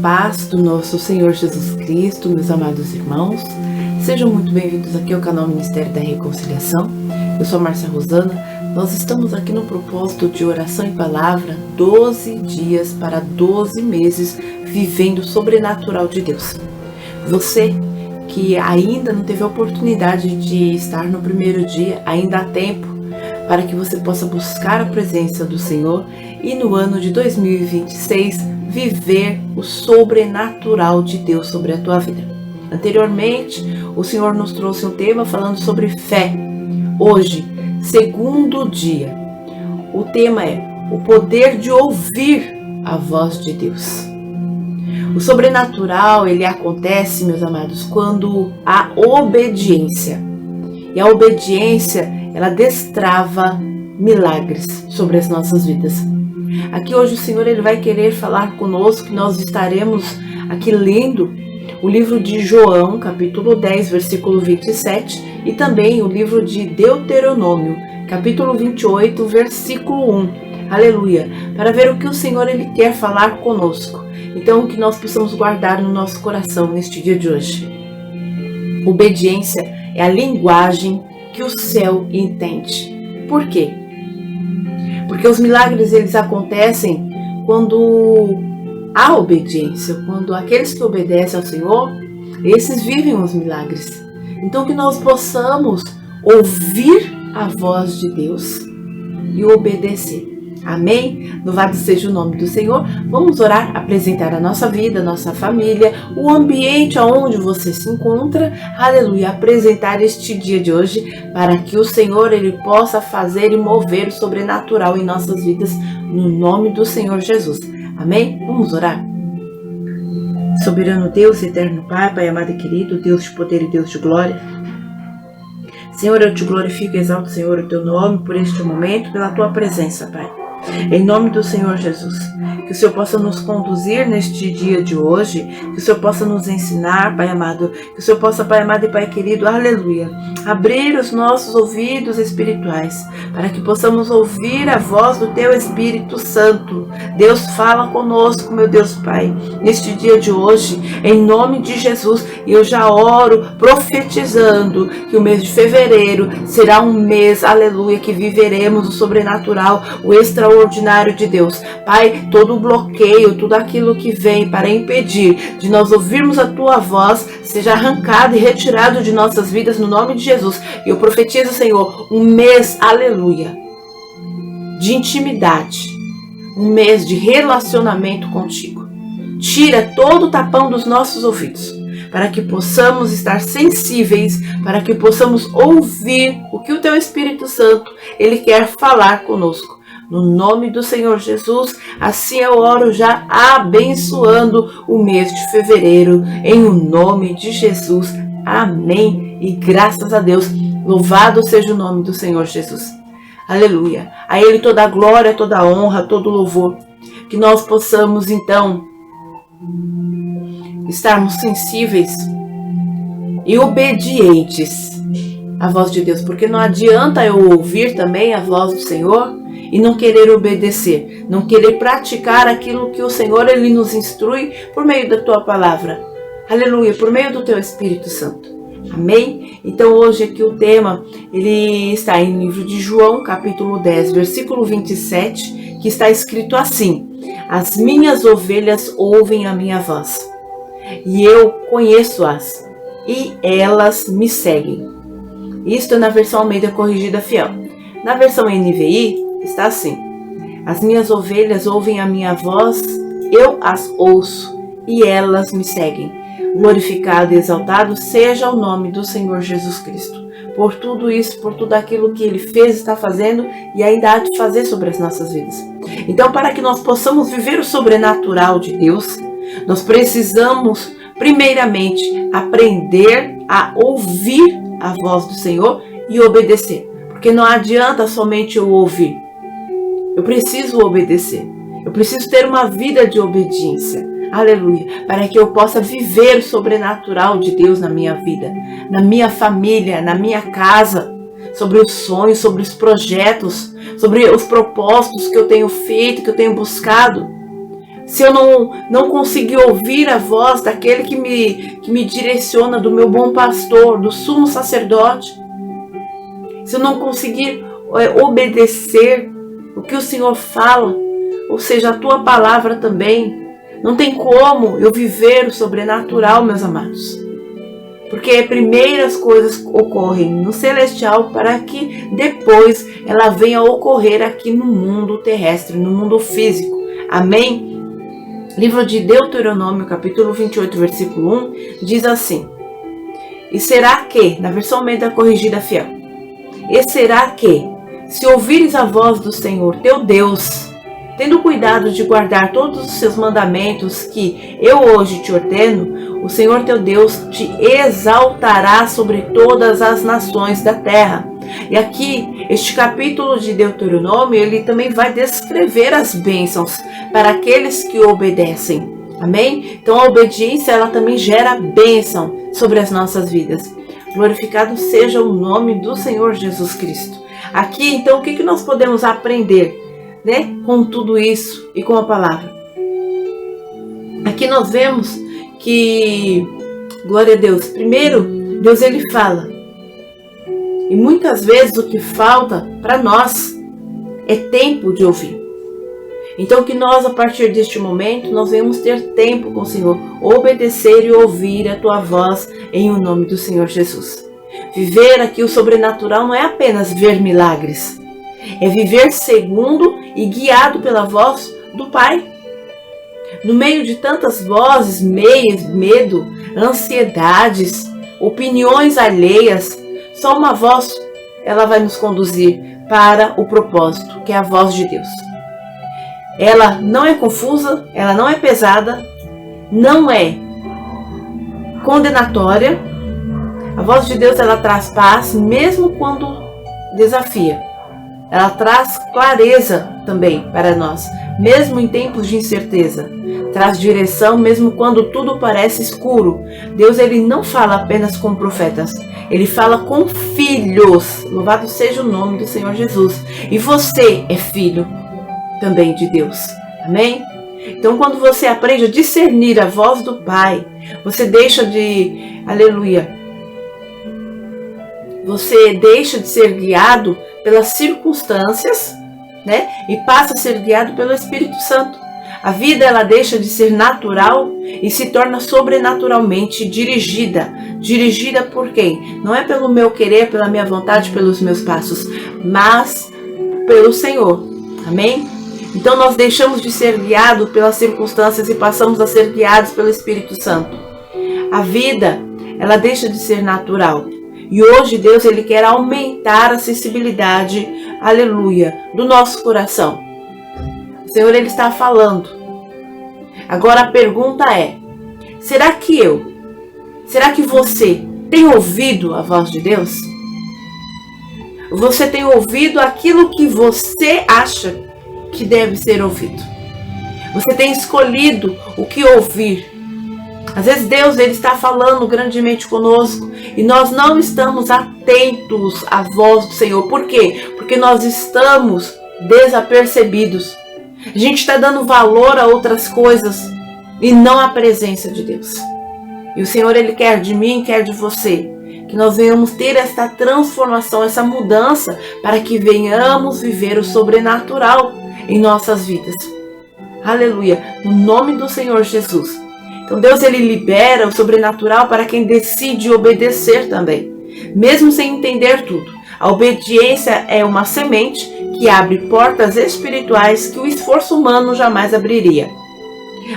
Paz do nosso Senhor Jesus Cristo, meus amados irmãos, sejam muito bem-vindos aqui ao canal Ministério da Reconciliação. Eu sou a Márcia Rosana, nós estamos aqui no propósito de oração e palavra, 12 dias para 12 meses, vivendo o sobrenatural de Deus. Você que ainda não teve a oportunidade de estar no primeiro dia, ainda há tempo para que você possa buscar a presença do Senhor e no ano de 2026 viver o sobrenatural de Deus sobre a tua vida. Anteriormente, o Senhor nos trouxe um tema falando sobre fé. Hoje, segundo dia, o tema é o poder de ouvir a voz de Deus. O sobrenatural, ele acontece, meus amados, quando há obediência. E a obediência, ela destrava milagres sobre as nossas vidas. Aqui hoje o Senhor ele vai querer falar conosco, que nós estaremos aqui lendo o livro de João, capítulo 10, versículo 27, e também o livro de Deuteronômio, capítulo 28, versículo 1. Aleluia! Para ver o que o Senhor ele quer falar conosco. Então, que nós possamos guardar no nosso coração neste dia de hoje. Obediência é a linguagem que o céu entende. Por quê? Porque os milagres eles acontecem quando há obediência, quando aqueles que obedecem ao Senhor, esses vivem os milagres. Então que nós possamos ouvir a voz de Deus e obedecer. Amém? Louvado seja o nome do Senhor. Vamos orar, apresentar a nossa vida, a nossa família, o ambiente onde você se encontra. Aleluia. Apresentar este dia de hoje para que o Senhor ele possa fazer e mover o sobrenatural em nossas vidas, no nome do Senhor Jesus. Amém? Vamos orar. Soberano Deus, eterno Pai, Pai amado e querido, Deus de poder e Deus de glória. Senhor, eu te glorifico e exalto, Senhor, o teu nome por este momento, pela tua presença, Pai. Em nome do Senhor Jesus, que o Senhor possa nos conduzir neste dia de hoje, que o Senhor possa nos ensinar, Pai amado, que o Senhor possa, Pai amado e Pai querido, aleluia, abrir os nossos ouvidos espirituais, para que possamos ouvir a voz do Teu Espírito Santo. Deus, fala conosco, meu Deus Pai, neste dia de hoje, em nome de Jesus, e eu já oro profetizando que o mês de fevereiro será um mês, aleluia, que viveremos o sobrenatural, o extraordinário de Deus. Pai, todo o bloqueio, tudo aquilo que vem para impedir de nós ouvirmos a Tua voz, seja arrancado e retirado de nossas vidas no nome de Jesus. E eu profetizo, Senhor, um mês, aleluia, de intimidade, um mês de relacionamento contigo. Tira todo o tapão dos nossos ouvidos, para que possamos estar sensíveis, para que possamos ouvir o que o Teu Espírito Santo, ele quer falar conosco. No nome do Senhor Jesus, assim eu oro já abençoando o mês de fevereiro, em o nome de Jesus. Amém. E graças a Deus, louvado seja o nome do Senhor Jesus. Aleluia. A Ele toda a glória, toda a honra, todo o louvor. Que nós possamos então estarmos sensíveis e obedientes à voz de Deus, porque não adianta eu ouvir também a voz do Senhor e não querer obedecer, não querer praticar aquilo que o Senhor ele nos instrui por meio da Tua palavra. Aleluia, por meio do Teu Espírito Santo. Amém? Então hoje aqui o tema, ele está em livro de João, capítulo 10, versículo 27, que está escrito assim: as minhas ovelhas ouvem a minha voz, e eu conheço-as, e elas me seguem. Isto é na versão Almeida Corrigida Fiel. Na versão NVI, está assim: as minhas ovelhas ouvem a minha voz, eu as ouço, e elas me seguem. Glorificado e exaltado seja o nome do Senhor Jesus Cristo, por tudo isso, por tudo aquilo que Ele fez, está fazendo e ainda há de fazer sobre as nossas vidas. Então, para que nós possamos viver o sobrenatural de Deus, nós precisamos, primeiramente, aprender a ouvir a voz do Senhor e obedecer. Porque não adianta somente eu ouvir. Eu preciso obedecer. Eu preciso ter uma vida de obediência. Aleluia. Para que eu possa viver o sobrenatural de Deus na minha vida, na minha família, na minha casa, sobre os sonhos, sobre os projetos, sobre os propósitos que eu tenho feito, que eu tenho buscado. se eu não conseguir ouvir a voz daquele que me direciona, do meu bom pastor, do sumo sacerdote, se eu não conseguir obedecer o que o Senhor fala, ou seja, a tua palavra também, não tem como eu viver o sobrenatural, meus amados. Porque primeiro as coisas ocorrem no celestial para que depois ela venha a ocorrer aqui no mundo terrestre, no mundo físico. Amém? Livro de Deuteronômio, capítulo 28, versículo 1, diz assim: E será que, na versão Almeida Corrigida Fiel, e será que, se ouvires a voz do Senhor teu Deus, tendo cuidado de guardar todos os seus mandamentos que eu hoje te ordeno, o Senhor teu Deus te exaltará sobre todas as nações da terra. E aqui, este capítulo de Deuteronômio, ele também vai descrever as bênçãos para aqueles que obedecem. Amém? Então a obediência, ela também gera bênção sobre as nossas vidas. Glorificado seja o nome do Senhor Jesus Cristo. Aqui, então, o que nós podemos aprender, né, com tudo isso e com a palavra? Aqui nós vemos que, glória a Deus, primeiro, Deus ele fala. E muitas vezes o que falta para nós é tempo de ouvir. Então que nós, a partir deste momento, nós venhamos ter tempo com o Senhor, obedecer e ouvir a tua voz em o nome do Senhor Jesus. Viver aqui o sobrenatural não é apenas ver milagres, é viver segundo e guiado pela voz do Pai. No meio de tantas vozes, medo, ansiedades, opiniões alheias, só uma voz, ela vai nos conduzir para o propósito, que é a voz de Deus. Ela não é confusa, ela não é pesada, não é condenatória. A voz de Deus, ela traz paz, mesmo quando desafia. Ela traz clareza também para nós, mesmo em tempos de incerteza. Traz direção, mesmo quando tudo parece escuro. Deus, ele não fala apenas com profetas, ele fala com filhos. Louvado seja o nome do Senhor Jesus. E você é filho também de Deus. Amém? Então, quando você aprende a discernir a voz do Pai, você deixa de, aleluia, você deixa de ser guiado pelas circunstâncias, né? E passa a ser guiado pelo Espírito Santo. A vida, ela deixa de ser natural e se torna sobrenaturalmente dirigida. Dirigida por quem? Não é pelo meu querer, pela minha vontade, pelos meus passos, mas pelo Senhor. Amém? Então nós deixamos de ser guiados pelas circunstâncias e passamos a ser guiados pelo Espírito Santo. A vida, ela deixa de ser natural. E hoje Deus, ele quer aumentar a sensibilidade, aleluia, do nosso coração. O Senhor, ele está falando. Agora a pergunta é: será que você tem ouvido a voz de Deus? Você tem ouvido aquilo que você acha que deve ser ouvido? Você tem escolhido o que ouvir? Às vezes Deus, ele está falando grandemente conosco e nós não estamos atentos à voz do Senhor. Por quê? Porque nós estamos desapercebidos. A gente está dando valor a outras coisas e não à presença de Deus. E o Senhor, ele quer de mim, quer de você, que nós venhamos ter esta transformação, essa mudança, para que venhamos viver o sobrenatural em nossas vidas. Aleluia, no nome do Senhor Jesus. Então Deus, ele libera o sobrenatural para quem decide obedecer também, mesmo sem entender tudo. A obediência é uma semente que abre portas espirituais que o esforço humano jamais abriria.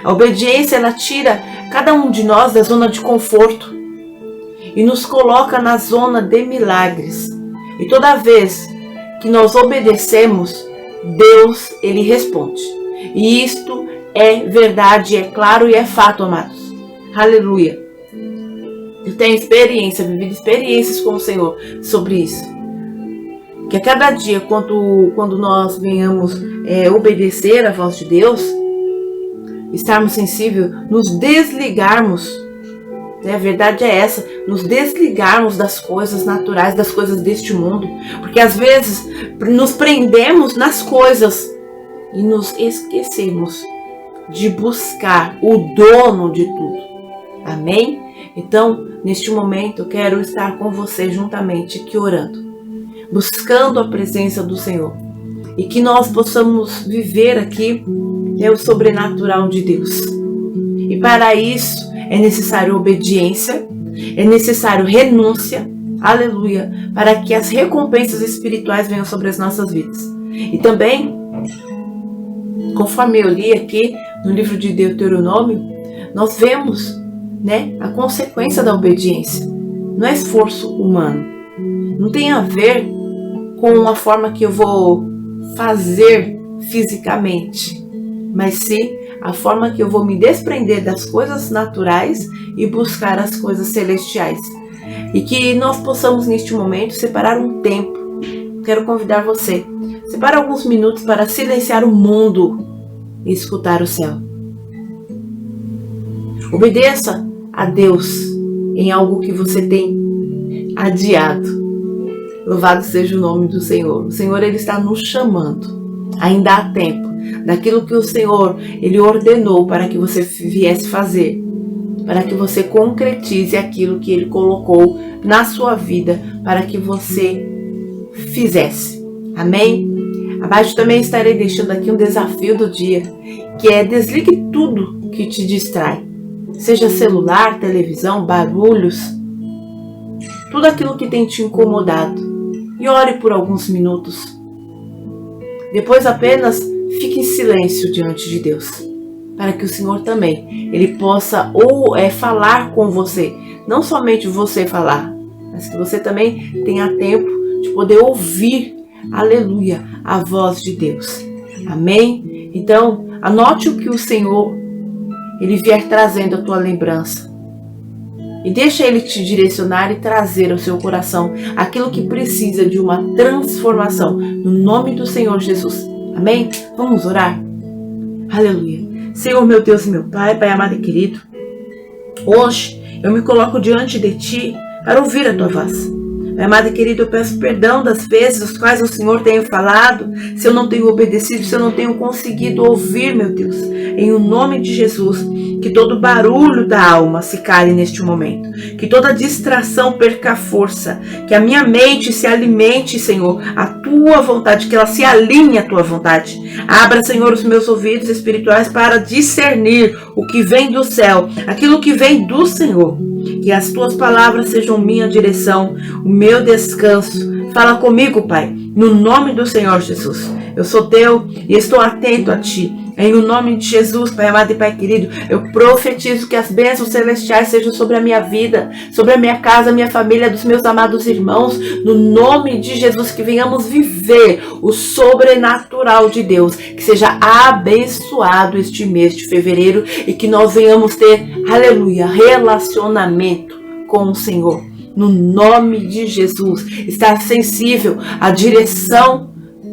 A obediência, ela tira cada um de nós da zona de conforto e nos coloca na zona de milagres. E toda vez que nós obedecemos, Deus, ele responde. E isto é verdade, é claro e é fato, amados. Aleluia. Eu tenho vivido experiências com o Senhor sobre isso. Que a cada dia, quando nós venhamos obedecer a voz de Deus, estarmos sensíveis, nos desligarmos, a verdade é essa, nos desligarmos das coisas naturais, das coisas deste mundo. Porque às vezes nos prendemos nas coisas e nos esquecemos de buscar o dono de tudo. Amém? Então, neste momento, eu quero estar com você juntamente aqui orando, buscando a presença do Senhor. E que nós possamos viver aqui o sobrenatural de Deus. E para isso é necessário obediência, é necessário renúncia, aleluia, para que as recompensas espirituais venham sobre as nossas vidas. E também, conforme eu li aqui no livro de Deuteronômio, nós vemos, a consequência da obediência. Não é esforço humano. Não tem a ver com a forma que eu vou fazer fisicamente, mas sim a forma que eu vou me desprender das coisas naturais e buscar as coisas celestiais. E que nós possamos neste momento separar um tempo. Quero convidar você, separa alguns minutos para silenciar o mundo e escutar o céu. Obedeça a Deus em algo que você tem adiado. Louvado seja o nome do Senhor. O Senhor, Ele está nos chamando. Ainda há tempo. Daquilo que o Senhor, Ele ordenou para que você viesse fazer. Para que você concretize aquilo que Ele colocou na sua vida. Para que você fizesse. Amém? Abaixo também estarei deixando aqui um desafio do dia. Que é desligue tudo que te distrai. Seja celular, televisão, barulhos. Tudo aquilo que tem te incomodado. E ore por alguns minutos. Depois apenas fique em silêncio diante de Deus. Para que o Senhor também, Ele possa falar com você. Não somente você falar, mas que você também tenha tempo de poder ouvir, aleluia, a voz de Deus. Amém? Então, anote o que o Senhor, Ele vier trazendo à tua lembrança. E deixa Ele te direcionar e trazer ao seu coração aquilo que precisa de uma transformação. No nome do Senhor Jesus. Amém? Vamos orar? Aleluia. Senhor, meu Deus e meu Pai, Pai amado e querido. Hoje eu me coloco diante de Ti para ouvir a Tua voz. Pai amado e querido, eu peço perdão das vezes as quais o Senhor tem falado, se eu não tenho obedecido, se eu não tenho conseguido ouvir, meu Deus. Em o nome de Jesus, que todo barulho da alma se cale neste momento, que toda distração perca força, que a minha mente se alimente, Senhor, a Tua vontade, que ela se alinhe à Tua vontade. Abra, Senhor, os meus ouvidos espirituais para discernir o que vem do céu, aquilo que vem do Senhor. Que as Tuas palavras sejam minha direção, o meu descanso. Fala comigo, Pai, no nome do Senhor Jesus. Eu sou Teu e estou atento a Ti. Em o nome de Jesus, Pai amado e Pai querido, eu profetizo que as bênçãos celestiais sejam sobre a minha vida, sobre a minha casa, a minha família, dos meus amados irmãos. No nome de Jesus, que venhamos viver o sobrenatural de Deus. Que seja abençoado este mês de fevereiro e que nós venhamos ter, aleluia, relacionamento com o Senhor. No nome de Jesus, estar sensível à direção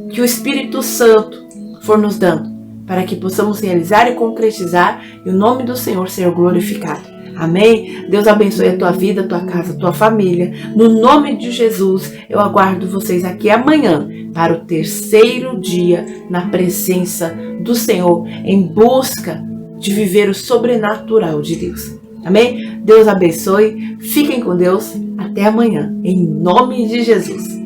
que o Espírito Santo for nos dando, para que possamos realizar e concretizar e o nome do Senhor ser glorificado. Amém? Deus abençoe a tua vida, a tua casa, a tua família. No nome de Jesus, eu aguardo vocês aqui amanhã para o terceiro dia na presença do Senhor, em busca de viver o sobrenatural de Deus. Amém? Deus abençoe. Fiquem com Deus. Até amanhã. Em nome de Jesus.